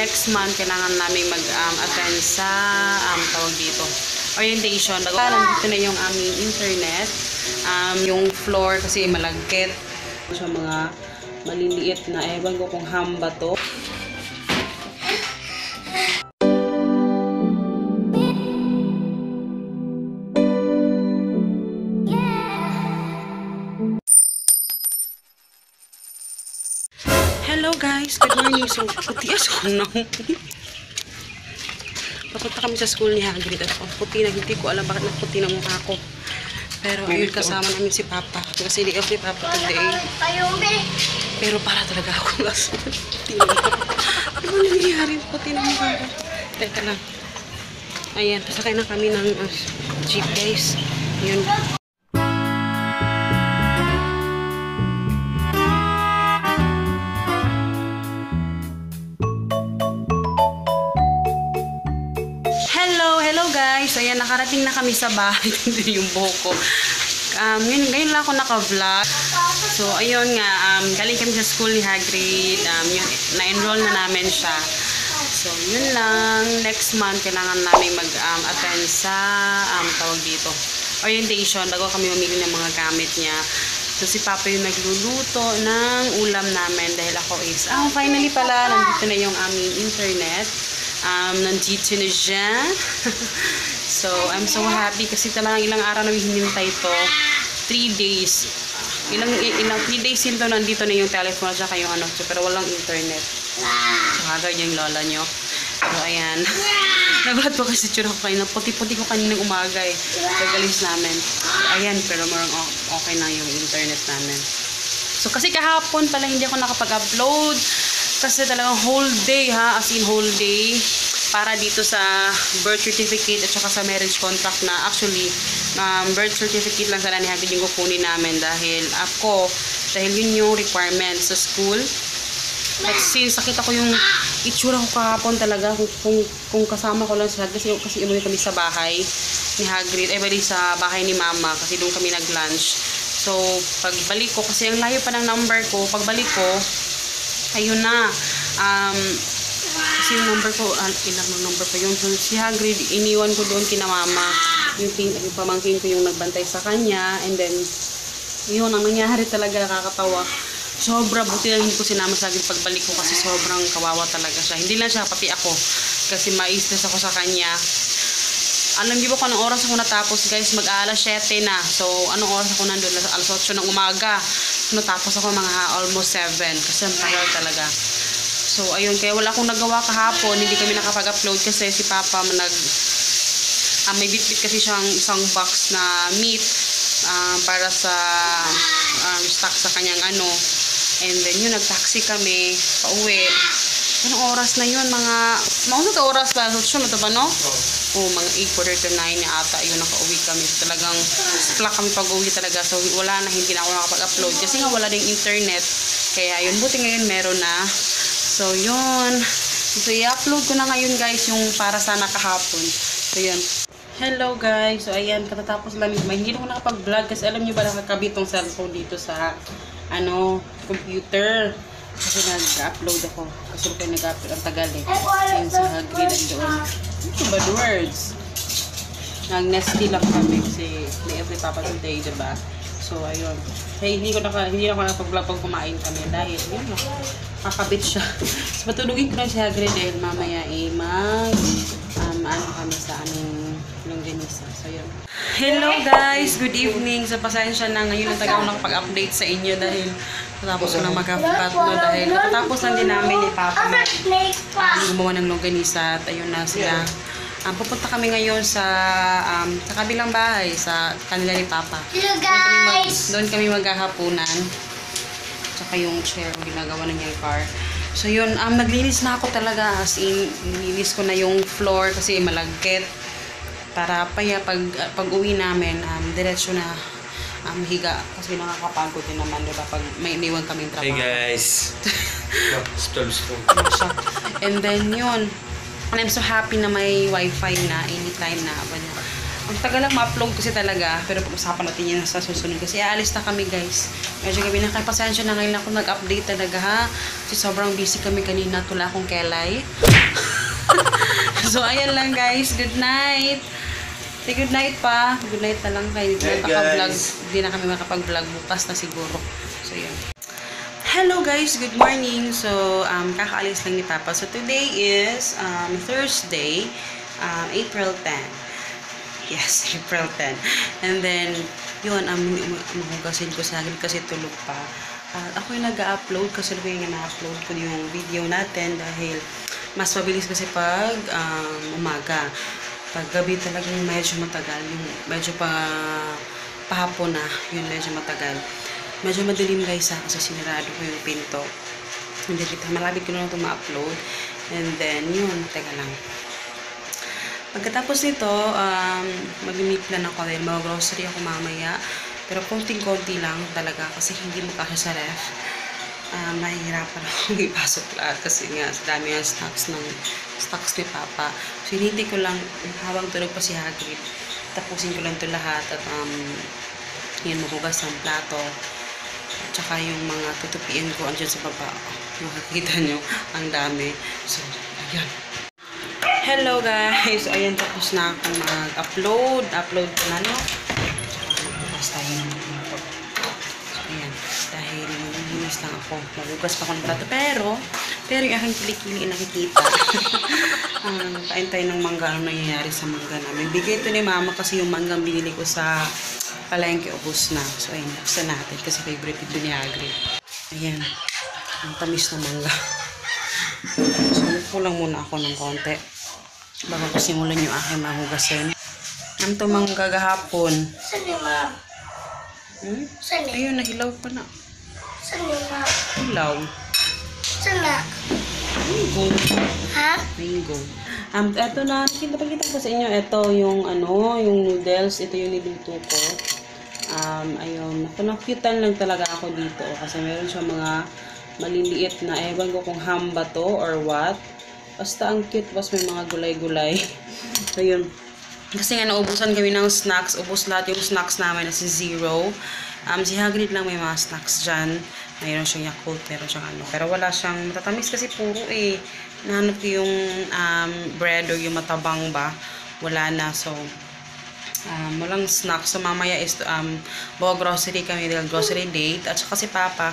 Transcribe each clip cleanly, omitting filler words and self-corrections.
next month, kailangan namin mag-attend sa tawag dito, orientation. Nandito na yung aming internet. Yung floor kasi malagkit. Siya mga maliliit na, ewan ko kung ham ba to. Hello guys, good morning. So, puti ako na. Papunta kami sa school ni Hagrid. At puti na, hindi ko alam bakit nagputi na mukha ko. Pero ayun, kasama namin si Papa. Kasi di off ni Papa today. Pero para talaga ako. Ano ba nangyayari? Puti na mukha ko. Teka lang. Ayan, pasakay na kami ng jeep guys. Ayun. Hello guys. Ayan, nakarating na kami sa bahay. Hindi yung buhok ko. Ngayon lang ako naka-vlog. So, ayun nga. Galing kami sa school ni Hagrid. Na-enroll na namin siya. So, yun lang. Next month, kailangan namin mag-attend sa tawag dito, orientation. Bago kami mamili ng mga gamit niya. So, si Papa yung nagluluto ng ulam namin. Dahil ako is, finally pala, nandito na yung aming internet. Nandito na siya. So, I'm so happy kasi talagang ilang araw na hinintay to. 3 days. Ilang 3 days yun to, nandito na yung telephone at saka yung so, pero walang internet. So, hagard yung lola nyo. So, ayan. Nagulat po kasi tsura ko kayo. Puti-puti ko kaninang umaga eh. Pagalis namin. Ayan, pero marang okay na yung internet namin. So, kasi kahapon pala hindi ako nakapag-upload. Kasi talagang whole day ha, as in whole day, para dito sa birth certificate at saka sa marriage contract na actually, birth certificate lang sana ni Hagrid yung kukunin namin dahil yun yung requirement sa school. But since nakita ko yung itsura ko kahapon talaga, kung kasama ko lang sa Hagrid, kasi umuwi kami sa bahay ni Hagrid, bali sa bahay ni Mama, kasi doon kami nag-lunch. So, pagbalik ko, kasi ang layo pa ng number ko, pagbalik ko, ayun na. Kasi yung number ko, ilang number pa yun. So, si Hagrid, iniwan ko doon kina Mama. Yung pamangkin ko yung nagbantay sa kanya. And then, yun, ang nangyari talaga, nakakatawa. Sobra, buti lang hindi ko sinama sa Hagrid pagbalik ko kasi sobrang kawawa talaga siya. Hindi lang siya, pati ako. Kasi ma-stress ako sa kanya. Alam niyo ba kung anong oras ako natapos, guys? Mag-alas 7 na. So, anong oras ako nandun? Alas 8 ng umaga. Natapos ako mga almost 7. Kasi ang tagal talaga. So, ayun. Kaya wala akong nagawa kahapon. Hindi kami nakapag-upload kasi si Papa may bit-bit kasi siyang isang box na meat para sa stock sa kanyang And then, yun, nag-taxi kami pauwi. Anong oras na yun? Maunod na oras ba? So, na ito ba, no? Mga 8:45 na ata, yun, nakauwi kami. Talagang splak kami pag-uwi talaga. So, wala na, hindi na ako nakapag-upload. Kasi nga, wala ding internet. Kaya, yun, buti ngayon meron na. So, yun. So, i-upload ko na ngayon, guys, yung para sana kahapon. So, yun. Hello, guys. So, ayan, katatapos lang. Hindi na ako nakapag-vlog kasi alam nyo ba nakakabit tong cellphone dito sa, computer. Kasi nag-upload ako. Kasi kayo nag-upload. Ang tagal eh. Since Hagrid doon. Ito ba words? Nag-nesty lang kami kasi may every Papa today, diba? So, ayun. Hey, hindi ako nakapag-vlog pag kumain kami dahil, yun lang. Kakabit siya. So, patulugin ko na si Hagrid dahil mamaya kami sa aming longganisa. So, yun. Hello guys! Good evening! Sa pasensya na ngayon ang taga ako nakapag-update sa inyo dahil tapos ko na mag-upload dahil natapos lang din namin ni Papa gumawa ng longganisa at ayun na sila. Pupunta kami ngayon sa kabilang bahay sa kanila ni Papa. Doon kami maghahapunan. Tsaka yung chair ginagawa na niya yung car. So yun, naglinis na ako talaga as in, nilinis ko na yung floor kasi malagkit. Para pag uwi namin, diretso na higa kasi nakakapagod din naman, diba? Pag may iniwan kaming trabaho. Hey guys! And then yun, and I'm so happy na may wifi na anytime na Ang tagal lang ma-upload kasi talaga. Pero pag-usapan natin yan sa susunod. Kasi aalis na kami guys. Medyo kami nakapasensya na ngayon ako nag-update talaga ha. Kasi sobrang busy kami kanina. Tula akong kelay. So ayan lang guys. Good night. Say good night pa. Good night na lang kayo. Hindi na kami makapag-vlog. Bukas na siguro. So yun. Hello guys. Good morning. So kakaalis lang ni Papa. So today is Thursday. April 10. Yes, April 10. And then, yun, mahugasin ko sa akin kasi tulog pa. Ako yung nag-upload kasi yung na-upload ko yung video natin dahil mas mabilis kasi pag umaga. Pag gabi talagang medyo matagal. Yung medyo pahapon na, yun medyo matagal. Medyo madilim guys kasi sinirado ko yung pinto. Hindi kita, malapit ko na ito ma-upload. And then, yun, teka lang. Pagkatapos nito, mag-meet plan ako dahil mag-grocery ako mamaya. Pero konting-konti lang talaga kasi hindi mo kasya sa ref. Nahihirapan akong ipasok lahat kasi nga sa dami ng stocks ni Papa. So, hinintay ko lang habang tulog pa si Hagrid. Tapusin ko lang ito lahat at yun, mahugas ng plato. At saka yung mga tutupiin ko andyan sa baba. Makikita nyo, ang dami. So, ayan. Hello guys! Ayan, tapos na akong mag-upload. Upload ko na, no? Tapos tayo naman ito. So, ayan. Dahil magugulis lang ako. Magugas pa ako ng plato. Pero yung aking kilikili nakikita. Kain tayo ng mangga. Ano nangyayari sa mangga namin? Bigay ito ni Mama kasi yung mangga binili ko sa palengke, ubos na. So, ayan. Buksan natin kasi favorite ito ni Hagrid. Ayan. Ang tamis na mangga. So, kulang muna ako ng konti. Bago ko simulan yung aking mahugasin. Ang tumang gagahapon. Saan yung ma? Saan yung? Ayun, nahilaw pa na. Saan yung ma? Hilaw. Saan na? Mango. Ha? Mango. Eto na, pakita ko sa inyo. Ito yung yung noodles. Ito yung niluto ko. Ayun. Nakutan lang talaga ako dito. Kasi meron siya mga maliliit na, ewan ko kung ham ba to or what. Basta ang cute, was may mga gulay-gulay. So, yun. Kasi nga, naubusan kami ng snacks. Ubus lahat yung snacks namin na si Zero. Si Hagrid lang may mga snacks dyan. Mayroon siyang Yakult, meron siyang Pero wala siyang matatamis kasi puro nahanap ko yung bread o yung matabang ba. Wala na. So, walang snacks. So, mamaya is grocery kami dahil grocery date. At saka si Papa.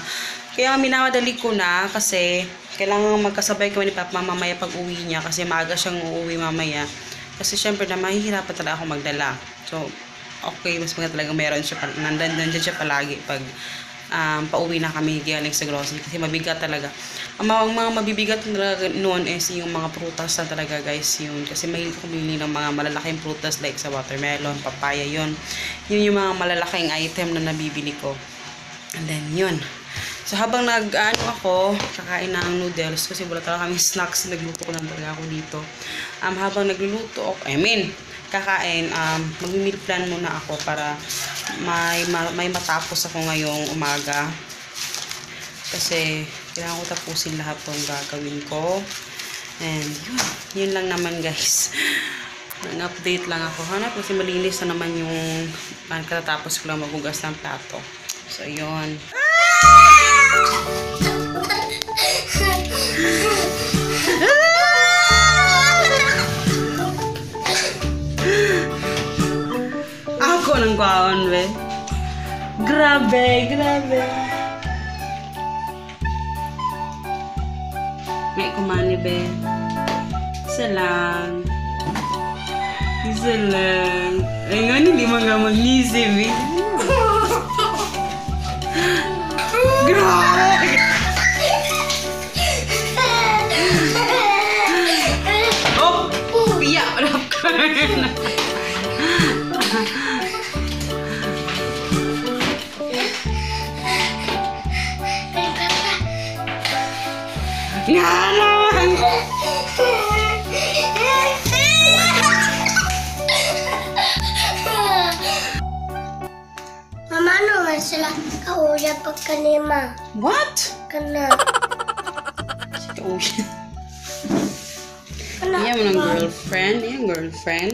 Kaya minamadali ko na kasi kailangan magkasabay kami ni Papa mamaya pag uwi niya kasi maaga siyang uuwi mamaya. Kasi syempre na mahihirapan talaga ako magdala. So, okay, mas maganda talaga meron siya, nandyan siya palagi pag pauwi na kami galing sa grocery kasi mabigat talaga. Ang mga mabibigat talaga noon is yung mga prutas na talaga guys yun. Kasi mahilig ko bumili ng mga malalaking prutas like sa watermelon, papaya yun. Yun yung mga malalaking item na nabibili ko. And then yun. So, habang ako, kakain na ang noodles, kasi wala talaga kami snacks, nagluto ko lang talaga ako dito. Habang nagluluto ako, kakain, mag-meal plan muna ako para may matapos ako ngayong umaga. Kasi, kailangan ko tapusin lahat ng gagawin ko. And, yun lang naman guys. Nag-update lang ako. Hanap kasi malinis na naman yung katatapos ko lang magugas ng plato. So, yun. Ako nang kwaon, be. Grabe. May kumani, be. Isa lang. Ay nga, hindi mo nga mag-isip, eh. Grabe! Oh! Piyak! Wala ka na. Nga naman! Mama, ano man sila kauya pagkanima? What? Kana. Si Kauya. Kana. Iyan mo ng girlfriend? Iyan girlfriend?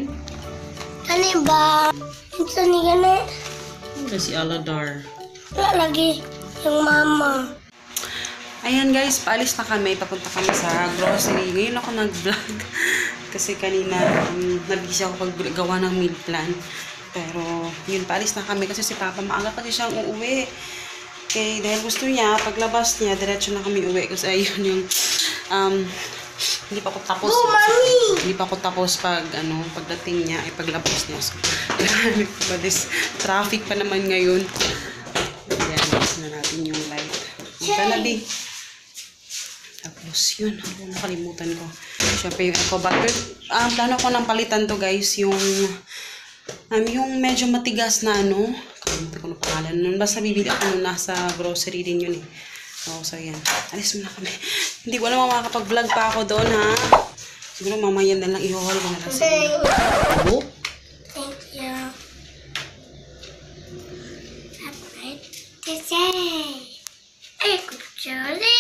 Ano ba? Ito ni gani. Si Aladar. Wala lagi yung mama. Ayan guys, paalis na kami. Papunta kami sa grocery. Ngayon ako nag-vlog. Kasi kanina, nabisi ako paggawa ng meal plan. Pero, yun, paalis na kami. Kasi si Papa, maaga kasi siyang uuwi. Okay, dahil gusto niya, paglabas niya, diretso na kami uwi. Kasi ayun yung, hindi pa ako tapos. Oh, mami! Hindi pa ako tapos pagdating niya, ay paglabas niya. So, traffic pa naman ngayon. Ayan, gusto na natin yung light. Punta na, di. Tapos, yun. Nakalimutan ko. Siyempre, yung eco bag. Plano ko ng palitan to, guys. Yung medyo matigas na kalimutan ko na pangalan nun. Basta bibili ako nun nasa grocery din yun eh. So, yan. Alis muna kami. Hindi ko alam makakapag-vlog pa ako doon, ha? Siguro mamaya na lang i-haul ko na lang sa inyo. Oh? Thank you. Happy birthday. Ay, kutsuri.